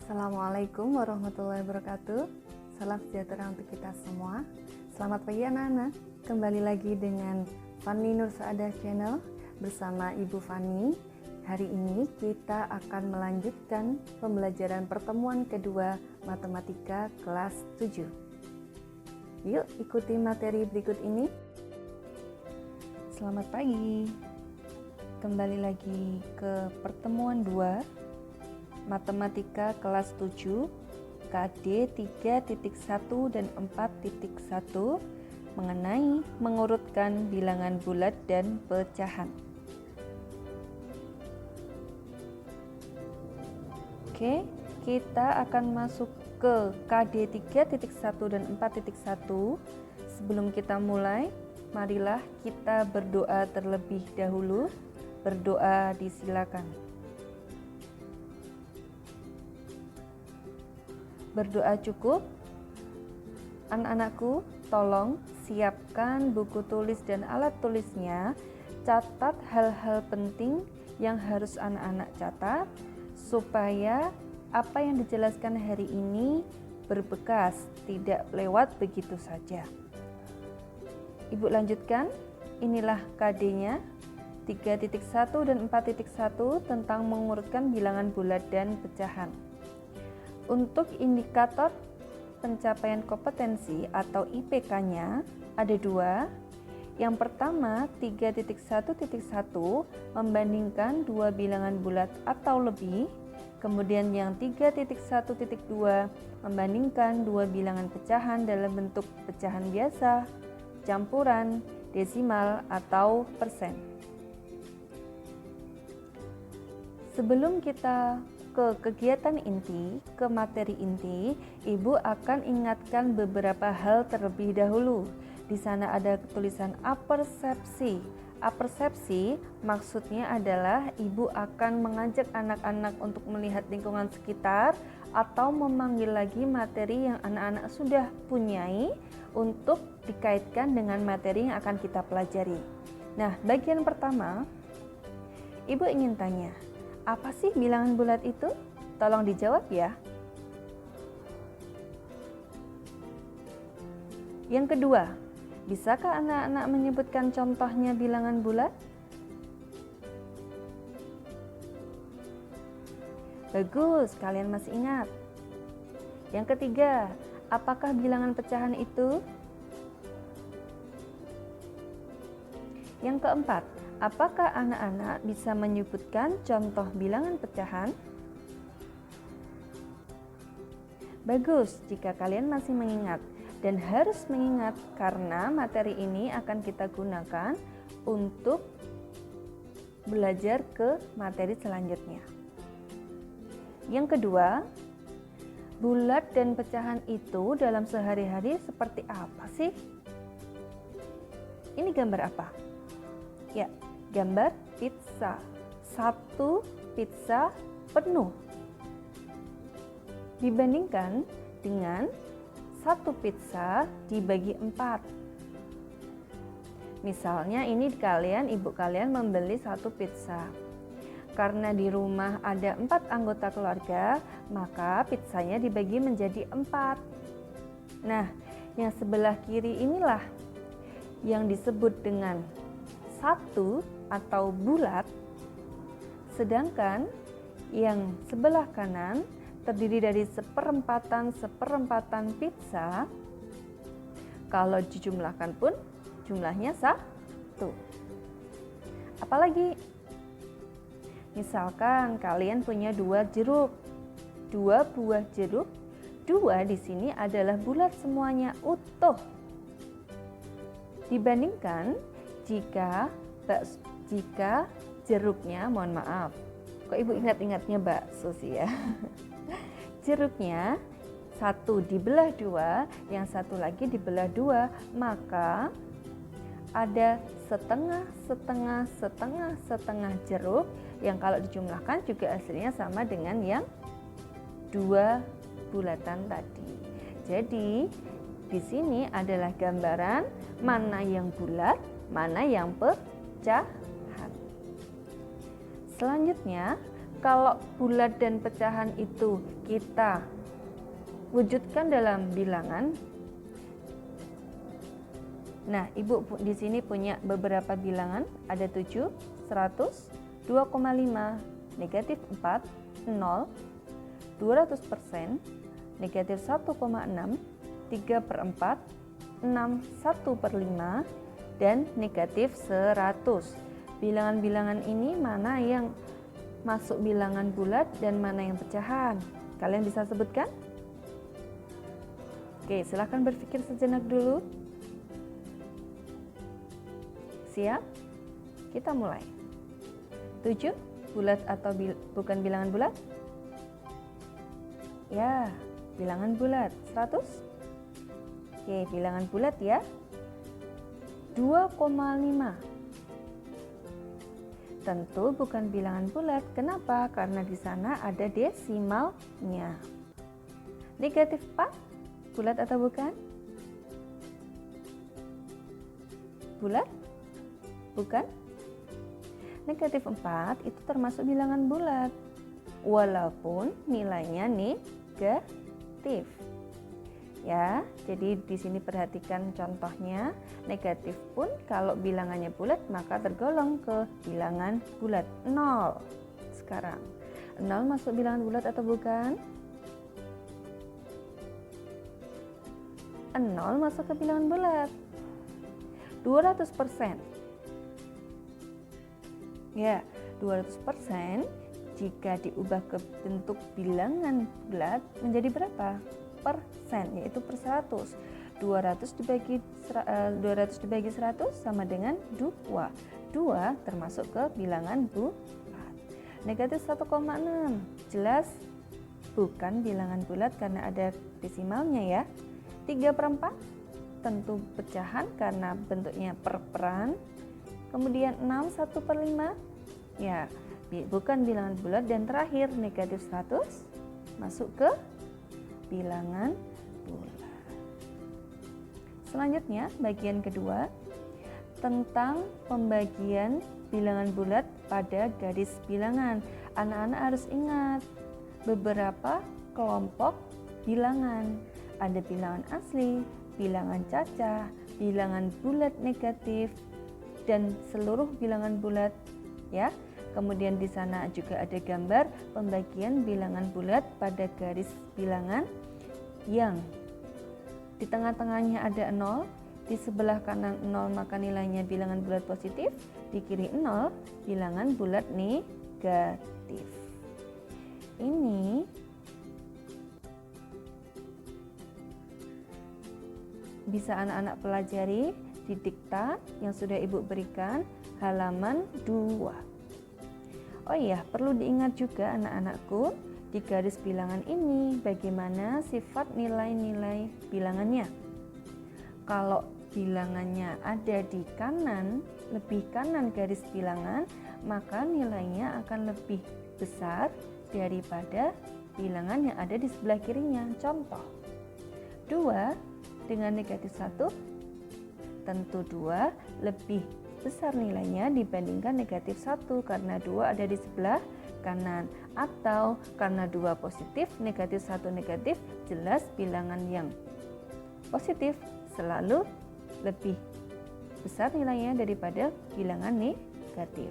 Assalamualaikum warahmatullahi wabarakatuh. Salam sejahtera untuk kita semua. Selamat pagi anak-anak. Kembali lagi dengan Fanny Nur Saadah Channel bersama Ibu Fanny. Hari ini kita akan melanjutkan pembelajaran pertemuan kedua matematika kelas 7. Yuk ikuti materi berikut ini. Selamat pagi. Kembali lagi ke pertemuan 2 Matematika kelas 7 KD 3.1 dan 4.1 mengenai mengurutkan bilangan bulat dan pecahan. Oke, kita akan masuk ke KD 3.1 dan 4.1. Sebelum kita mulai, marilah kita berdoa terlebih dahulu. Berdoa disilakan. Berdoa cukup? Anak-anakku, tolong siapkan buku tulis dan alat tulisnya. Catat hal-hal penting yang harus anak-anak catat supaya apa yang dijelaskan hari ini berbekas, tidak lewat begitu saja. Ibu lanjutkan. Inilah KD-nya 3.1 dan 4.1 tentang mengurutkan bilangan bulat dan pecahan. Untuk indikator pencapaian kompetensi atau IPK-nya ada dua. Yang pertama 3.1.1 membandingkan dua bilangan bulat atau lebih. Kemudian yang 3.1.2 membandingkan dua bilangan pecahan dalam bentuk pecahan biasa, campuran, desimal, atau persen. Sebelum kita ke kegiatan inti, ke materi inti, Ibu akan ingatkan beberapa hal terlebih dahulu. Di sana ada tulisan apersepsi. Apersepsi maksudnya adalah Ibu akan mengajak anak-anak untuk melihat lingkungan sekitar atau memanggil lagi materi yang anak-anak sudah punyai untuk dikaitkan dengan materi yang akan kita pelajari. Nah, bagian pertama, Ibu ingin tanya, apa sih bilangan bulat itu? Tolong dijawab ya. Yang kedua, bisakah anak-anak menyebutkan contohnya bilangan bulat? Bagus, kalian masih ingat. Yang ketiga, apakah bilangan pecahan itu? Yang keempat, apakah anak-anak bisa menyebutkan contoh bilangan pecahan? Bagus, jika kalian masih mengingat dan harus mengingat karena materi ini akan kita gunakan untuk belajar ke materi selanjutnya. Yang kedua, bulat dan pecahan itu dalam sehari-hari seperti apa sih? Ini gambar apa? Ya, gambar pizza. Satu pizza penuh. Dibandingkan dengan satu pizza dibagi 4. Misalnya ini ibu kalian membeli satu pizza. Karena di rumah ada 4 anggota keluarga, maka pizzanya dibagi menjadi 4. Nah, yang sebelah kiri inilah yang disebut dengan satu atau bulat, sedangkan yang sebelah kanan terdiri dari seperempatan pizza. Kalau dijumlahkan pun jumlahnya 1. Apalagi? Misalkan kalian punya 2 jeruk, 2 buah jeruk, 2 di sini adalah bulat semuanya, utuh. Dibandingkan jika jeruknya, mohon maaf, kok ibu ingat-ingatnya bakso sih ya. Jeruknya 1 dibelah 2, yang satu lagi dibelah 2, maka ada setengah jeruk yang kalau dijumlahkan juga hasilnya sama dengan yang 2 bulatan tadi. Jadi di sini adalah gambaran mana yang bulat, mana yang pecahan. Selanjutnya, Kalau bulat dan pecahan itu kita wujudkan dalam bilangan. Nah, Ibu di sini punya beberapa bilangan, ada 7, 100, 2,5, negatif 4, 0, 200%, negatif 1,6, 3/4, 6, 1/5, dan negatif 100. Bilangan-bilangan ini mana yang masuk bilangan bulat dan mana yang pecahan? Kalian bisa sebutkan? Oke, silahkan berpikir sejenak dulu. Siap? Kita mulai. 7 bulat atau bukan bilangan bulat? Ya, bilangan bulat. 100? Oke, bilangan bulat ya. 2,5. Tentu bukan bilangan bulat. Kenapa? Karena di sana ada desimalnya. Negatif 4, bulat atau bukan? Bulat? Bukan? Negatif 4 itu termasuk bilangan bulat, walaupun nilainya negatif. Ya, jadi di sini perhatikan contohnya, negatif pun kalau bilangannya bulat maka tergolong ke bilangan bulat. 0. Sekarang, 0 masuk bilangan bulat atau bukan? 0 masuk ke bilangan bulat. 200%. Ya, 200% jika diubah ke bentuk bilangan bulat menjadi berapa? Persen, yaitu per 100. 200 dibagi 100 sama dengan 2. 2 termasuk ke bilangan bulat. Negatif 1,6 jelas bukan bilangan bulat karena ada desimalnya ya. 3/4 tentu pecahan karena bentuknya perperan. Kemudian 6, 1/5 ya bukan bilangan bulat. Dan terakhir negatif 100 masuk ke bilangan bulat. Selanjutnya bagian kedua tentang pembagian bilangan bulat pada garis bilangan. Anak-anak harus ingat beberapa kelompok bilangan. Ada bilangan asli, bilangan cacah, bilangan bulat negatif, dan seluruh bilangan bulat ya. Kemudian di sana juga ada gambar pembagian bilangan bulat pada garis bilangan yang di tengah-tengahnya ada 0, di sebelah kanan 0 maka nilainya bilangan bulat positif, di kiri 0 bilangan bulat negatif. Ini bisa anak-anak pelajari di diktat yang sudah Ibu berikan halaman 2. Oh iya, perlu diingat juga anak-anakku, di garis bilangan ini bagaimana sifat nilai-nilai bilangannya. Kalau bilangannya ada di kanan, lebih kanan garis bilangan, maka nilainya akan lebih besar daripada bilangan yang ada di sebelah kirinya. Contoh, 2 dengan negatif 1, tentu 2 lebih besar nilainya dibandingkan negatif 1 karena 2 ada di sebelah kanan, atau karena 2 positif, negatif 1 negatif, jelas bilangan yang positif selalu lebih besar nilainya daripada bilangan negatif.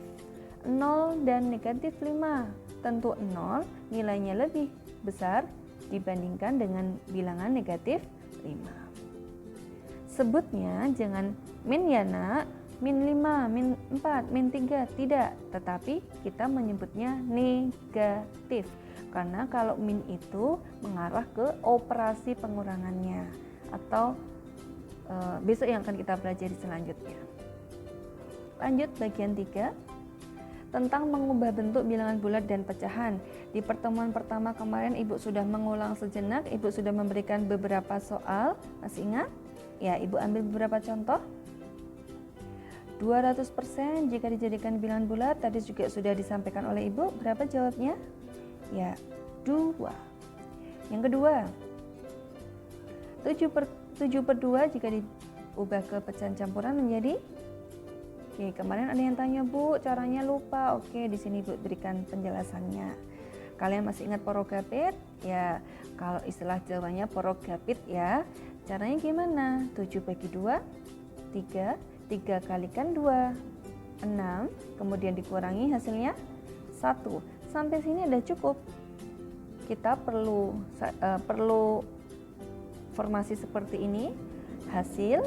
0 dan negatif 5, tentu 0 nilainya lebih besar dibandingkan dengan bilangan negatif 5. Sebutnya jangan min ya nak, min 5, min 4, min 3, tidak, tetapi kita menyebutnya negatif karena kalau min itu mengarah ke operasi pengurangannya atau besok yang akan kita pelajari selanjutnya. Lanjut bagian 3 tentang mengubah bentuk bilangan bulat dan pecahan. Di pertemuan pertama kemarin Ibu sudah mengulang sejenak, Ibu sudah memberikan beberapa soal, masih ingat? Ya, Ibu ambil beberapa contoh. 200% jika dijadikan bilangan bulat, tadi juga sudah disampaikan oleh Ibu. Berapa jawabnya? Ya, 2. Yang kedua, 7/2 jika diubah ke pecahan campuran menjadi Oke, kemarin ada yang tanya, Bu, caranya lupa. Oke, di sini Bu berikan penjelasannya. Kalian masih ingat porogapit? Ya, kalau istilah Jawanya porogapit ya. Caranya gimana? 7 bagi 2, 3, 3 kalikan 2, 6, kemudian dikurangi hasilnya 1. Sampai sini udah cukup. Kita perlu formasi seperti ini. Hasil,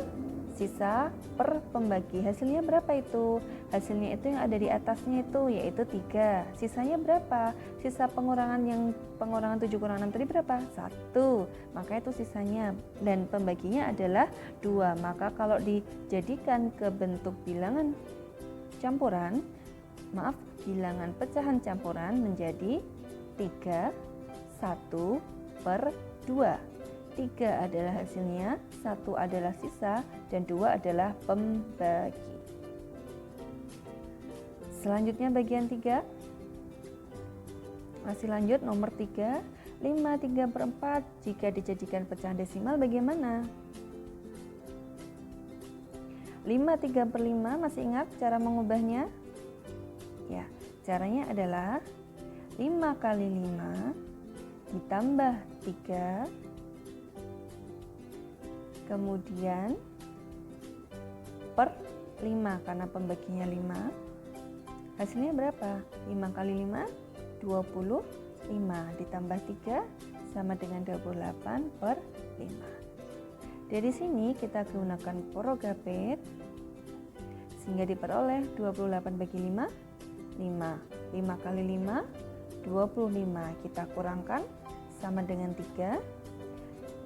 sisa, per pembagi. Hasilnya berapa itu? Hasilnya itu yang ada di atasnya itu, yaitu 3. Sisanya berapa? Sisa pengurangan 7 kurang 6 tadi berapa? 1. Maka itu sisanya. Dan pembaginya adalah 2. Maka kalau dijadikan ke bentuk bilangan campuran, bilangan pecahan campuran menjadi 3, 1 per 2. 3 adalah hasilnya, 1 adalah sisa, dan 2 adalah pembagi. Selanjutnya bagian 3. Masih lanjut nomor 3. 5/3/4 jika dijadikan pecahan desimal bagaimana? 5/3/5 masih ingat cara mengubahnya? Ya, caranya adalah 5 kali 5 ditambah 3, kemudian per 5 karena pembaginya 5. Hasilnya berapa? 5 kali 5, 25 ditambah 3 sama dengan 28 per 5. Dari sini kita gunakan porogapit sehingga diperoleh 28 bagi 5, 5. 5 kali 5, 25. Kita kurangkan sama dengan 3.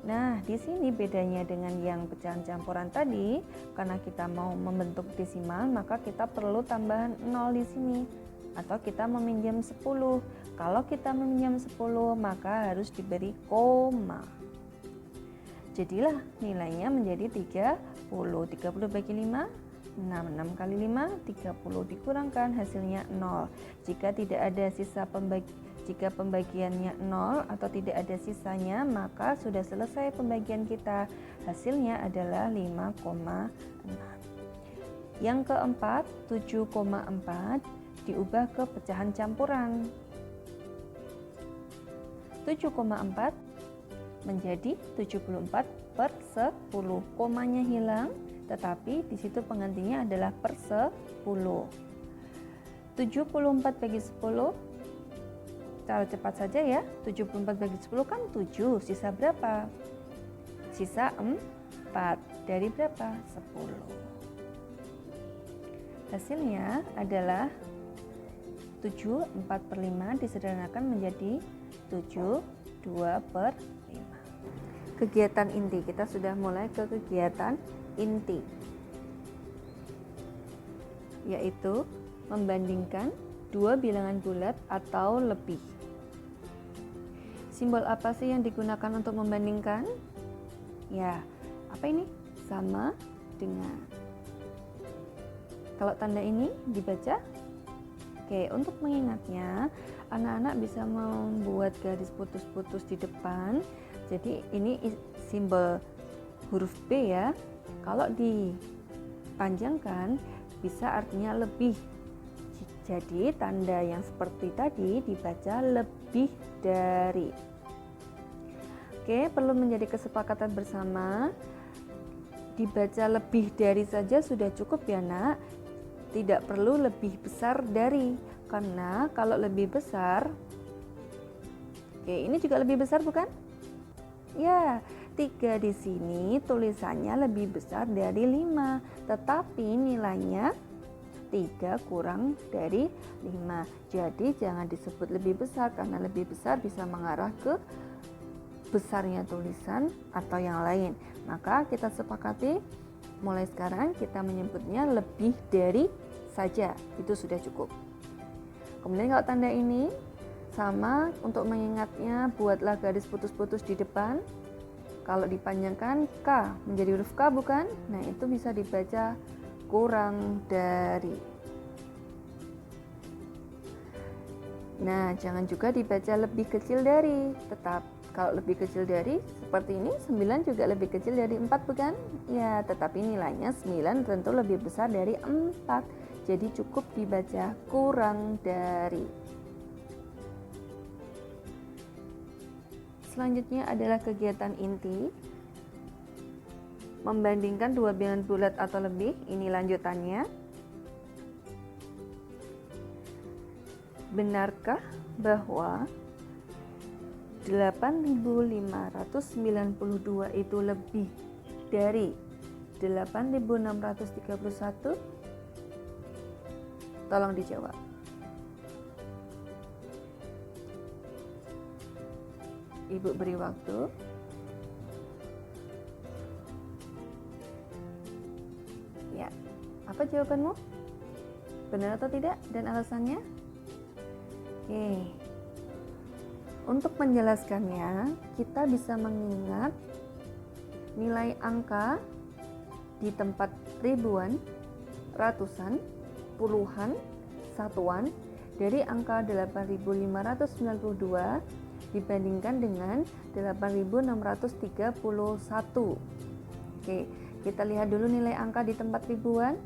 Nah, di sini bedanya dengan yang pecahan campuran tadi, karena kita mau membentuk desimal, maka kita perlu tambahan 0 di sini. Atau kita meminjam 10. Kalau kita meminjam 10, maka harus diberi koma. Jadilah nilainya menjadi 30. 30 bagi 5, 6. 6 kali 5, 30. Dikurangkan hasilnya 0. Jika tidak ada sisa jika pembagiannya 0 atau tidak ada sisanya, maka sudah selesai pembagian kita. Hasilnya adalah 5,6. Yang keempat, 7,4 diubah ke pecahan campuran. 7,4 menjadi 74 per 10. Komanya hilang, tetapi di situ penggantinya adalah per 10. 74 bagi 10, cara cepat saja ya. 74 bagi 10 kan 7, sisa berapa? Sisa 4. Dari berapa? 10. Hasilnya adalah 7, 4 per 5 disederhanakan menjadi 7, 2 per 5. Kegiatan inti, kita sudah mulai ke kegiatan inti, yaitu membandingkan dua bilangan bulat atau lebih. Simbol apa sih yang digunakan untuk membandingkan? Ya, apa ini? Sama dengan. Kalau tanda ini dibaca? Oke, untuk mengingatnya, anak-anak bisa membuat garis putus-putus di depan. Jadi ini simbol huruf B ya. Kalau dipanjangkan bisa artinya lebih. Jadi tanda yang seperti tadi dibaca lebih dari. Oke, perlu menjadi kesepakatan bersama. Dibaca lebih dari saja sudah cukup ya nak. Tidak perlu lebih besar dari. Karena kalau lebih besar, oke ini juga lebih besar bukan? Ya, 3 di sini tulisannya lebih besar dari 5, tetapi nilainya 3 kurang dari 5. Jadi jangan disebut lebih besar karena lebih besar bisa mengarah ke besarnya tulisan atau yang lain. Maka kita sepakati mulai sekarang kita menyebutnya lebih dari saja. Itu sudah cukup. Kemudian kalau tanda ini sama, untuk mengingatnya buatlah garis putus-putus di depan. Kalau dipanjangkan K menjadi huruf K bukan? Nah itu bisa dibaca kurang dari. Nah jangan juga dibaca lebih kecil dari, Kalau lebih kecil dari seperti ini, 9 juga lebih kecil dari 4 bukan? Ya, tetapi nilainya 9 tentu lebih besar dari 4. Jadi cukup dibaca kurang dari. Selanjutnya adalah kegiatan inti. Membandingkan dua bilangan bulat atau lebih, ini lanjutannya. Benarkah bahwa 8.592 itu lebih dari 8.631? Tolong dijawab. Ibu beri waktu. Ya, apa jawabanmu? Benar atau tidak? Dan alasannya? Oke. Untuk menjelaskannya, kita bisa mengingat nilai angka di tempat ribuan, ratusan, puluhan, satuan dari angka 8.592 dibandingkan dengan 8.631. Oke, kita lihat dulu nilai angka di tempat ribuan.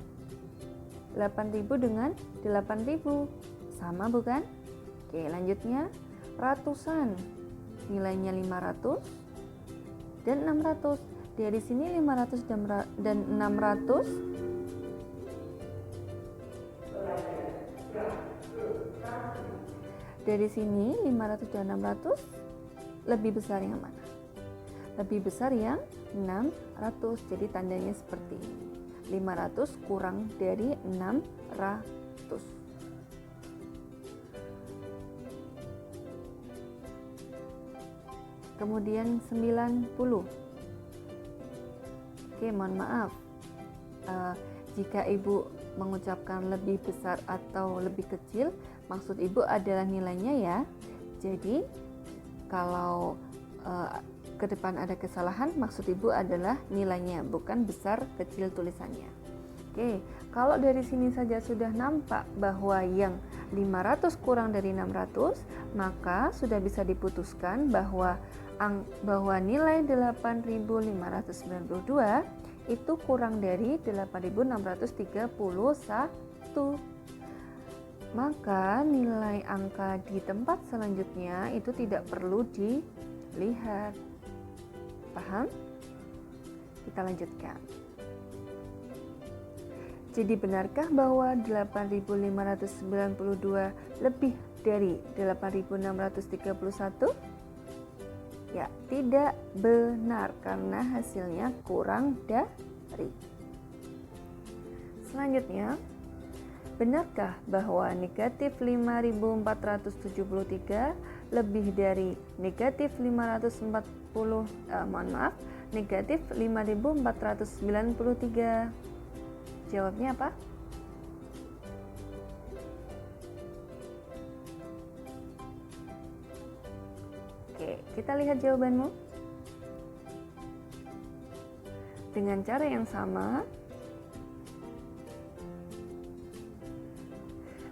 8.000 dengan 8.000 sama bukan? Oke, lanjutnya ratusan, nilainya 500 dan 600. Dari sini 500 dan 600 dari sini 500 dan 600 lebih besar yang mana? Lebih besar yang 600. Jadi tandanya seperti ini. 500 kurang dari 600. Kemudian 90. Oke, mohon maaf. Jika ibu mengucapkan lebih besar atau lebih kecil, maksud ibu adalah nilainya ya. Jadi kalau ke depan ada kesalahan, maksud ibu adalah nilainya, bukan besar kecil tulisannya. Oke, kalau dari sini saja sudah nampak bahwa yang 500 kurang dari 600, maka sudah bisa diputuskan bahwa nilai 8.592 itu kurang dari 8.631. Maka nilai angka di tempat selanjutnya itu tidak perlu dilihat. Paham? Kita lanjutkan. Jadi benarkah bahwa 8.592 lebih dari 8.631? Ya, tidak benar karena hasilnya kurang dari. Selanjutnya, benarkah bahwa negatif 5.473 lebih dari negatif 5.493? Jawabnya apa? Oke, kita lihat jawabanmu. Dengan cara yang sama,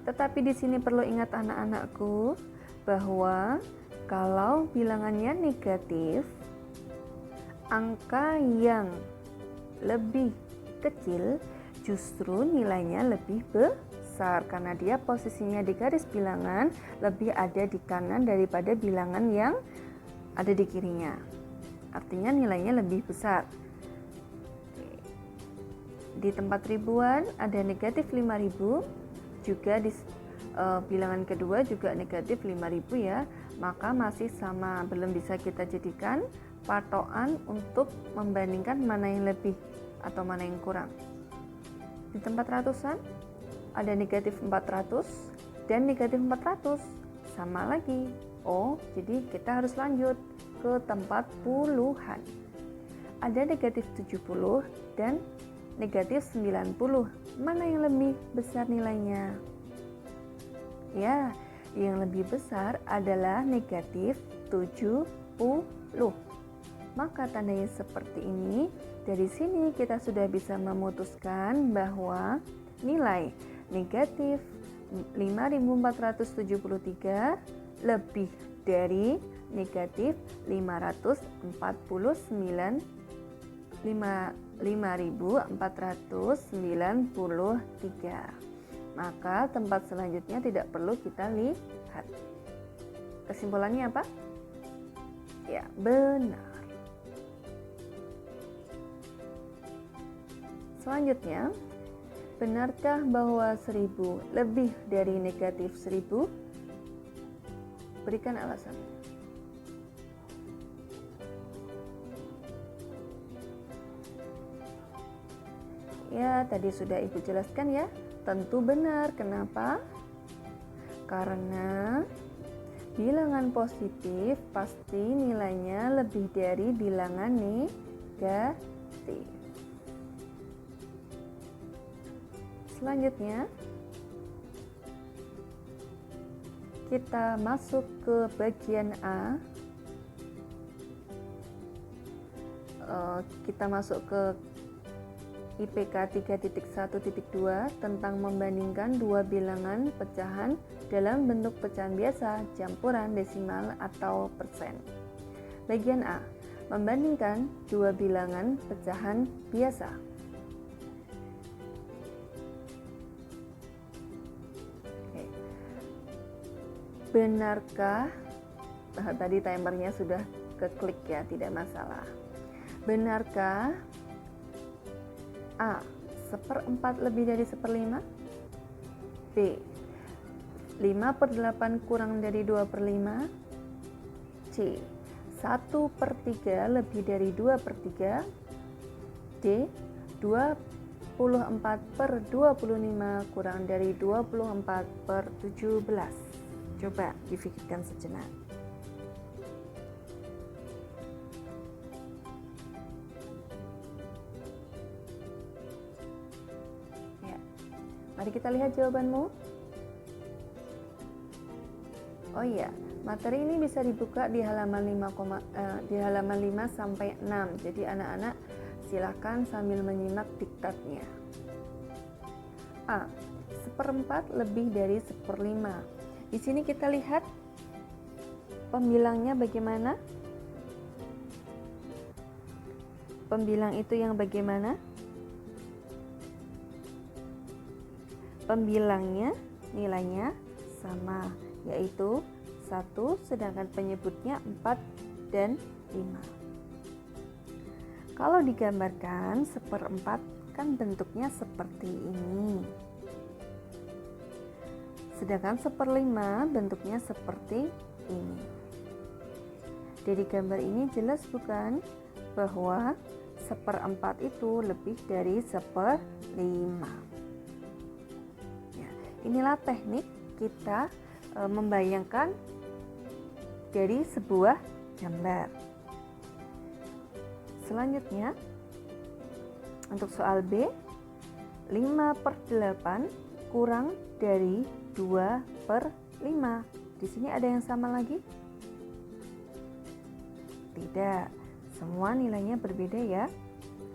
tetapi di sini perlu ingat anak-anakku bahwa kalau bilangannya negatif, angka yang lebih kecil justru nilainya lebih besar karena dia posisinya di garis bilangan lebih ada di kanan daripada bilangan yang ada di kirinya. Artinya nilainya lebih besar. Di tempat ribuan ada negatif 5.000, juga di bilangan kedua juga negatif 5.000 ya, maka masih sama, belum bisa kita jadikan patokan untuk membandingkan mana yang lebih atau mana yang kurang. Di tempat ratusan ada negatif 400 dan negatif 400 sama lagi. Oh, jadi kita harus lanjut ke tempat puluhan. Ada negatif 70 dan negatif 90. Mana yang lebih besar nilainya? Ya, yang lebih besar adalah negatif 70. Maka tandanya seperti ini. Dari sini kita sudah bisa memutuskan bahwa nilai negatif 5.473 lebih dari negatif 5.493. Maka tempat selanjutnya tidak perlu kita lihat. Kesimpulannya apa? Ya, benar. Selanjutnya, benarkah bahwa 1000 lebih dari negatif 1000? Berikan alasan. Ya, tadi sudah Ibu jelaskan ya. Tentu benar. Kenapa? Karena bilangan positif pasti nilainya lebih dari bilangan negatif. Selanjutnya, kita masuk ke bagian A. Kita masuk ke IPK 3.1.2 tentang membandingkan dua bilangan pecahan dalam bentuk pecahan biasa, campuran, desimal, atau persen. Bagian A, membandingkan dua bilangan pecahan biasa. Benarkah, tadi timernya sudah keklik ya, tidak masalah. Benarkah A, 1/4 lebih dari 1/5? B, 5/8 kurang dari 2/5? C, 1/3 lebih dari 2/3? D, 24/25 kurang dari 24/17? Coba difikirkan sejenak. Ya, mari kita lihat jawabanmu. Oh iya, materi ini bisa dibuka di halaman 5 sampai 6. Jadi anak-anak silakan sambil menyimak diktatnya. A, 1/4 lebih dari 1/5. Di sini kita lihat pembilangnya bagaimana? Pembilang itu yang bagaimana? Pembilangnya nilainya sama, yaitu 1, sedangkan penyebutnya 4 dan 5. Kalau digambarkan 1/4 kan bentuknya seperti ini. Sedangkan 1/5 bentuknya seperti ini. Dari gambar ini jelas bukan bahwa 1/4 itu lebih dari 1/5. Ya, inilah teknik kita membayangkan dari sebuah gambar. Selanjutnya, untuk soal B, 5/8 kurang dari 2/5. Di sini ada yang sama lagi? Tidak, semua nilainya berbeda ya.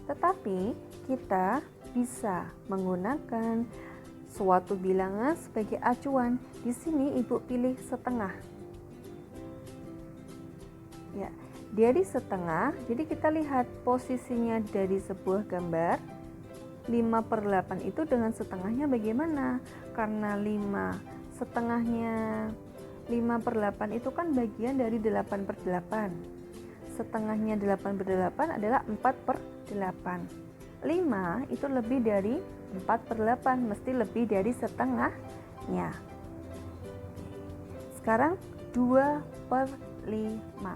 Tetapi kita bisa menggunakan suatu bilangan sebagai acuan. Di sini Ibu pilih setengah. Ya, dari setengah, jadi kita lihat posisinya dari sebuah gambar. 5/8 itu dengan setengahnya bagaimana? Karena 5/8 itu kan bagian dari 8/8. Setengahnya 8/8 adalah 4/8. 5 itu lebih dari 4/8, mesti lebih dari setengahnya. Sekarang 2/5.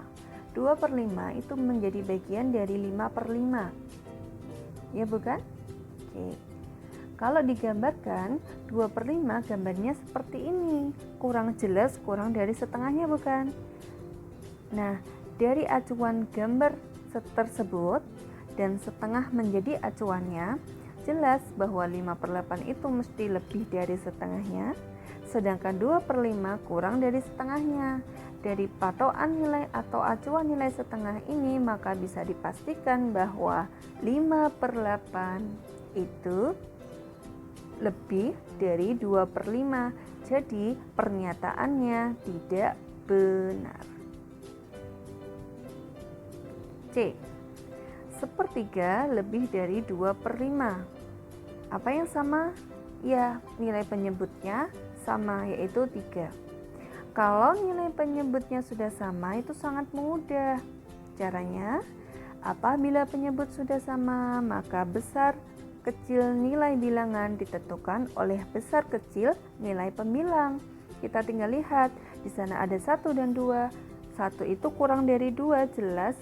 2/5 itu menjadi bagian dari 5/5. Ya bukan? Oke. Kalau digambarkan 2/5 gambarnya seperti ini, kurang jelas, kurang dari setengahnya bukan? Nah, dari acuan gambar tersebut dan setengah menjadi acuannya, jelas bahwa 5/8 itu mesti lebih dari setengahnya, sedangkan 2/5 kurang dari setengahnya. Dari patokan nilai atau acuan nilai setengah ini, maka bisa dipastikan bahwa 5/8 itu lebih dari 2/5. Jadi pernyataannya tidak benar. C. Sepertiga lebih dari 2/5. Apa yang sama? Ya, nilai penyebutnya sama, yaitu 3. Kalau nilai penyebutnya sudah sama, itu sangat mudah. Caranya, apabila penyebut sudah sama, maka besar kecil nilai bilangan ditentukan oleh besar kecil nilai pembilang. Kita tinggal lihat, di sana ada 1 dan 2. 1 itu kurang dari 2, jelas.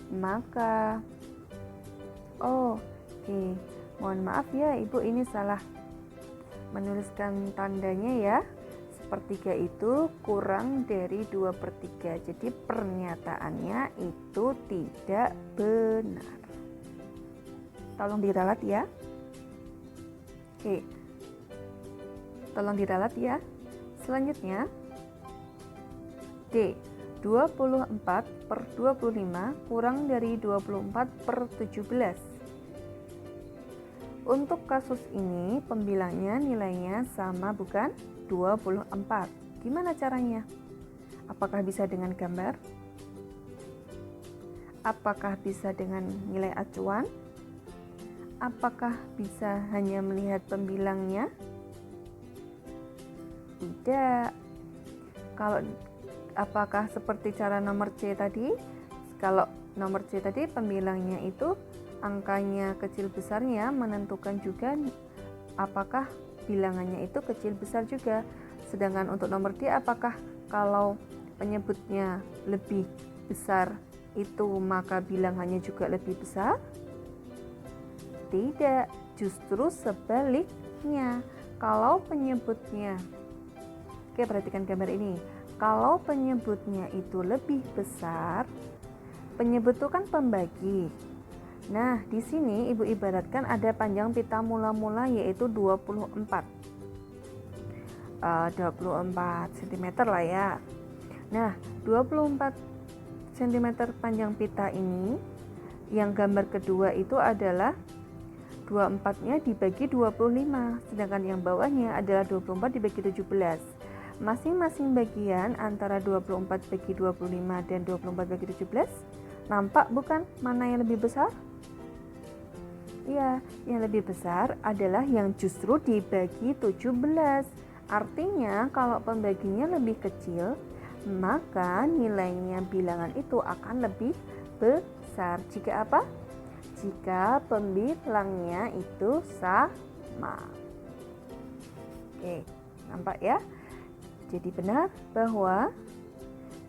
Maka, oke. Mohon maaf ya, Ibu ini salah menuliskan tandanya ya. Sepertiga itu kurang dari 2/3. Jadi pernyataannya itu tidak benar. Tolong diralat ya. Oke. Tolong diralat ya. Selanjutnya D. 24/25 kurang dari 24/17. Untuk kasus ini pembilangnya nilainya sama bukan? 24. Gimana caranya? Apakah bisa dengan gambar? Apakah bisa dengan nilai acuan? Apakah bisa hanya melihat pembilangnya? Tidak. Apakah seperti cara nomor C tadi? Kalau nomor C tadi pembilangnya itu angkanya kecil besarnya menentukan juga apakah bilangannya itu kecil besar juga. Sedangkan untuk nomor D, apakah kalau penyebutnya lebih besar itu maka bilangannya juga lebih besar? Tidak, justru sebaliknya. Kalau penyebutnya, oke, perhatikan gambar ini. Kalau penyebutnya itu lebih besar, penyebut itu kan pembagi. Nah, di sini Ibu ibaratkan ada panjang pita mula-mula yaitu 24 cm lah ya. Nah, 24 cm panjang pita ini, yang gambar kedua itu adalah 24-nya dibagi 25, sedangkan yang bawahnya adalah 24 dibagi 17. Masing-masing bagian antara 24 bagi 25 dan 24 bagi 17, nampak bukan mana yang lebih besar? Ya, yang lebih besar adalah yang justru dibagi 17. Artinya kalau pembaginya lebih kecil, maka nilainya bilangan itu akan lebih besar. Jika apa? Jika pembilangnya itu sama. Oke, nampak ya? Jadi benar bahwa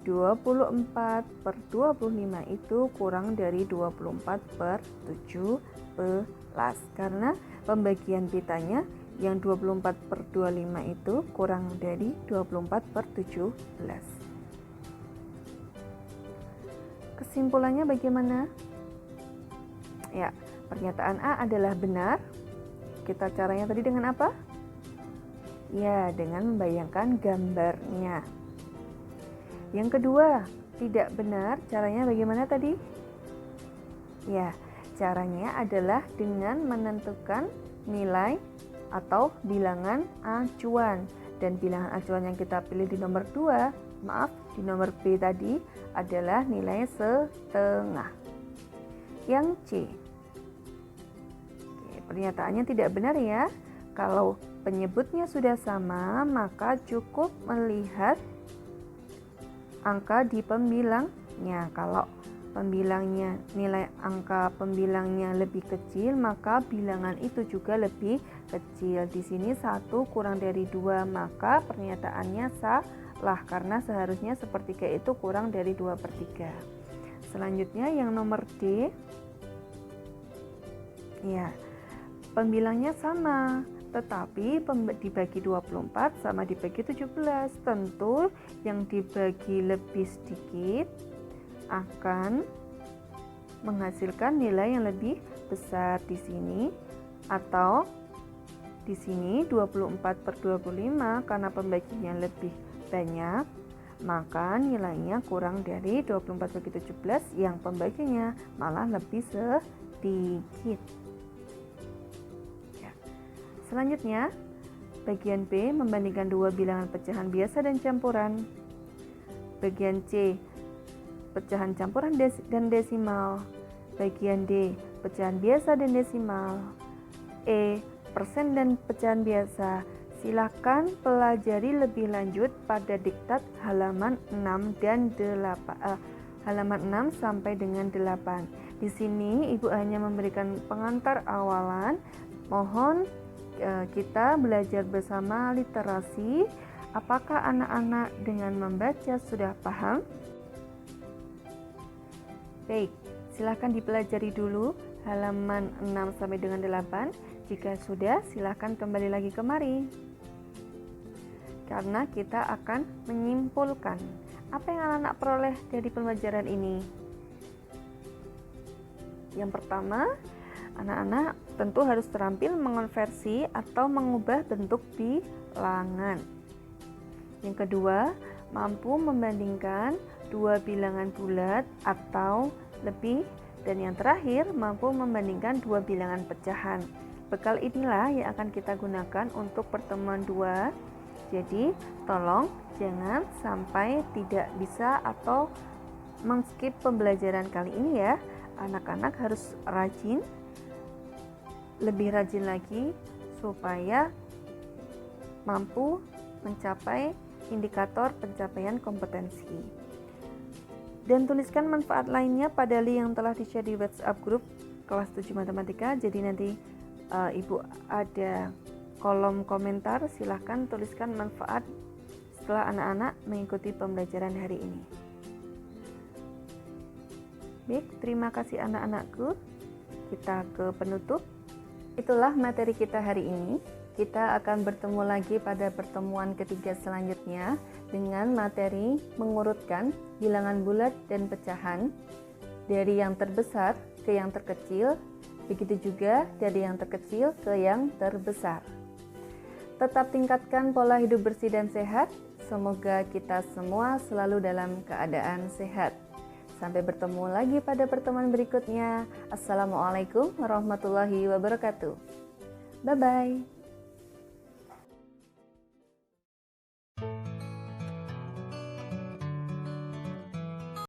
24/25 itu kurang dari 24/17, karena pembagian pitanya yang 24/25 itu kurang dari 24/17. Kesimpulannya bagaimana? Ya, pernyataan A adalah benar. Kita caranya tadi dengan apa? Ya, dengan membayangkan gambarnya. Yang kedua, tidak benar. Caranya bagaimana tadi? Ya, caranya adalah dengan menentukan nilai atau bilangan acuan. Dan bilangan acuan yang kita pilih di nomor 2, di nomor B tadi adalah nilai setengah. Yang C. Oke, pernyataannya tidak benar ya. Kalau penyebutnya sudah sama, maka cukup melihat angka di pembilangnya. Kalau pembilangnya, nilai angka pembilangnya lebih kecil, maka bilangan itu juga lebih kecil. Di sini 1 kurang dari 2, maka pernyataannya salah karena seharusnya sepertiga itu kurang dari 2/3. Selanjutnya yang nomor D. Ya, pembilangnya sama, tetapi dibagi 24 sama dibagi 17. Tentu yang dibagi lebih sedikit akan menghasilkan nilai yang lebih besar di sini, atau di sini 24/25 karena pembaginya lebih banyak, maka nilainya kurang dari 24/17 yang pembaginya malah lebih sedikit. Selanjutnya, bagian B membandingkan dua bilangan pecahan biasa dan campuran. Bagian C, pecahan campuran dan desimal. Bagian D, pecahan biasa dan desimal. E, persen dan pecahan biasa. Silakan pelajari lebih lanjut pada diktat halaman 6 dan 8. Halaman 6 sampai dengan 8. Di sini Ibu hanya memberikan pengantar awalan. Mohon kita belajar bersama literasi. Apakah anak-anak dengan membaca sudah paham? Baik, silakan dipelajari dulu halaman 6 sampai dengan 8. Jika sudah, silakan kembali lagi kemari. Karena kita akan menyimpulkan apa yang anak-anak peroleh dari pembelajaran ini. Yang pertama, anak-anak tentu harus terampil mengonversi atau mengubah bentuk bilangan. Yang kedua, mampu membandingkan dua bilangan bulat atau lebih. Dan yang terakhir, mampu membandingkan dua bilangan pecahan. Bekal inilah yang akan kita gunakan untuk pertemuan 2. Jadi, tolong jangan sampai tidak bisa atau men-skip pembelajaran kali ini ya. Anak-anak harus rajin, lebih rajin lagi supaya mampu mencapai indikator pencapaian kompetensi. Dan tuliskan manfaat lainnya pada link yang telah di-share di WhatsApp grup kelas 7 matematika. Jadi nanti Ibu ada kolom komentar, silahkan tuliskan manfaat setelah anak-anak mengikuti pembelajaran hari ini. Baik, terima kasih anak-anakku. Kita ke penutup. Itulah materi kita hari ini. Kita akan bertemu lagi pada pertemuan ketiga selanjutnya dengan materi mengurutkan bilangan bulat dan pecahan dari yang terbesar ke yang terkecil, begitu juga dari yang terkecil ke yang terbesar. Tetap tingkatkan pola hidup bersih dan sehat. Semoga kita semua selalu dalam keadaan sehat. Sampai bertemu lagi pada pertemuan berikutnya. Assalamualaikum warahmatullahi wabarakatuh. Bye-bye.